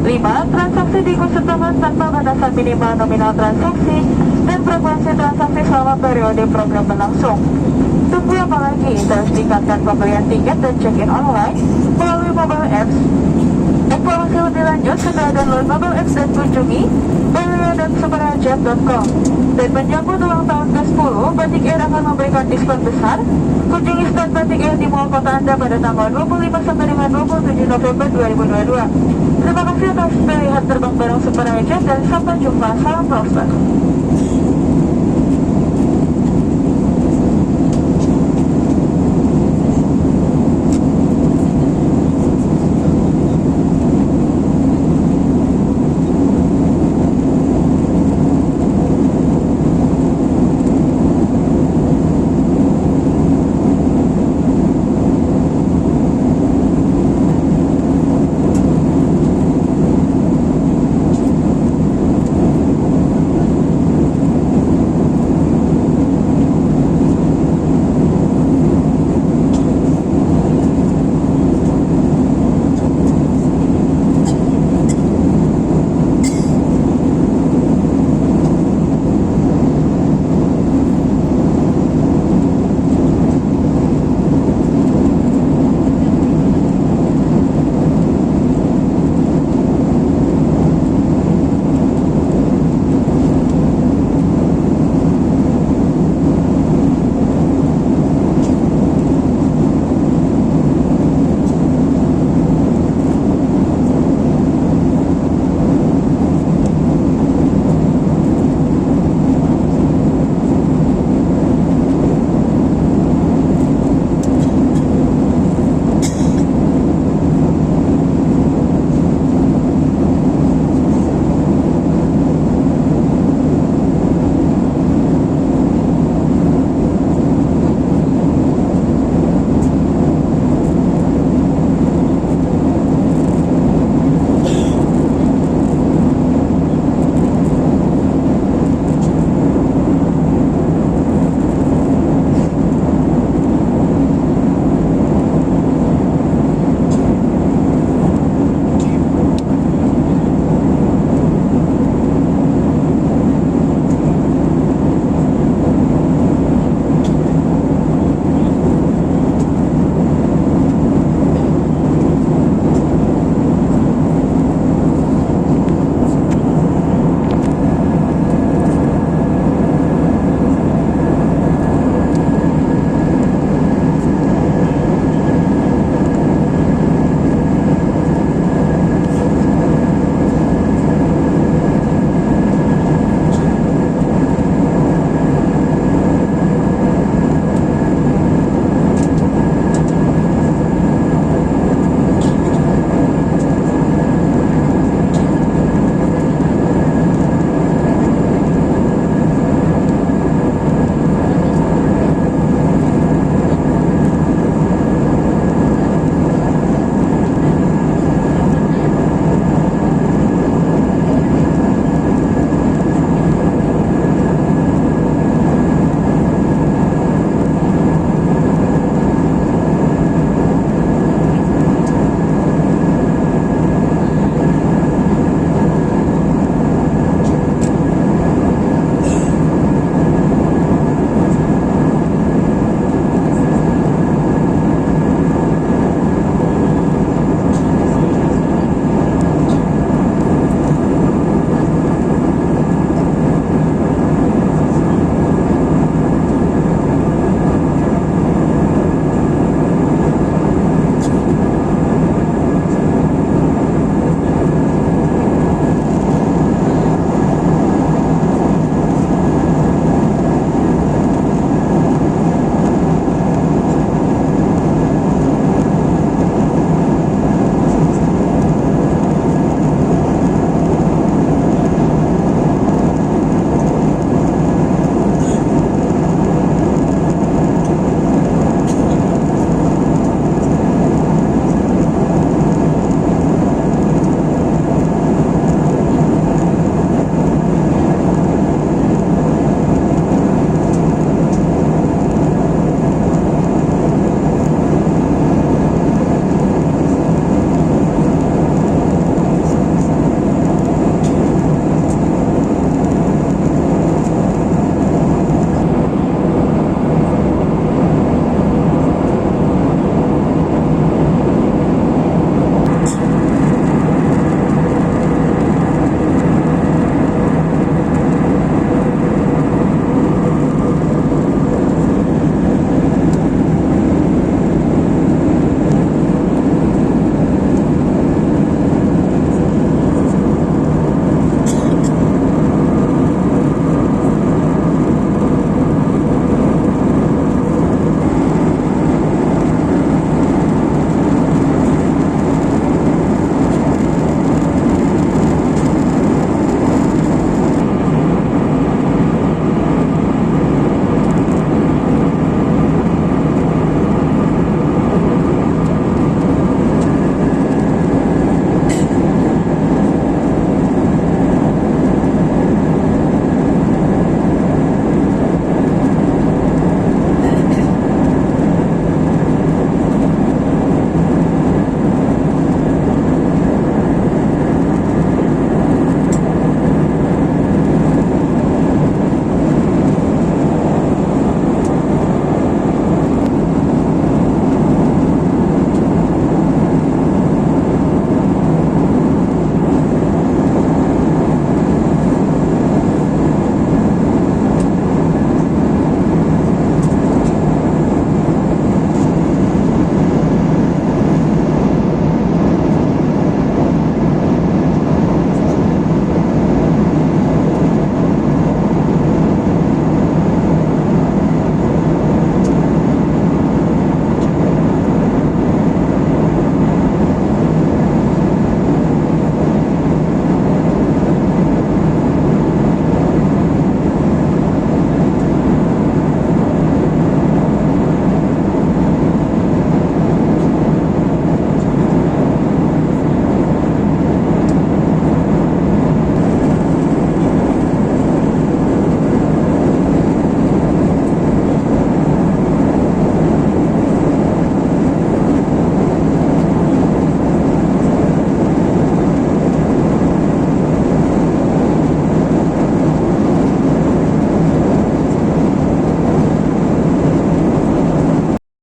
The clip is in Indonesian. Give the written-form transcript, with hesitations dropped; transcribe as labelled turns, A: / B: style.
A: 5. Transaksi diikutsertakan tanpa batasan minimal nominal transaksi dan frekuensi transaksi selama periode program berlangsung. Tunggu apa lagi? Terus tingkatkan pembelian tiket dan check-in online melalui mobile apps. Informasi lebih lanjut segera download mobile apps dan kunjungi www.superajet.com. Dan menyambut ulang tahun ke-10, Batik Air akan memberikan diskon besar. Kunjungi stand Batik Air di mall kota Anda pada tanggal 25 sampai dengan 27 November 2022. Terima kasih atas pilihan terbang bareng Superajet dan sampai jumpa. Salam prosper.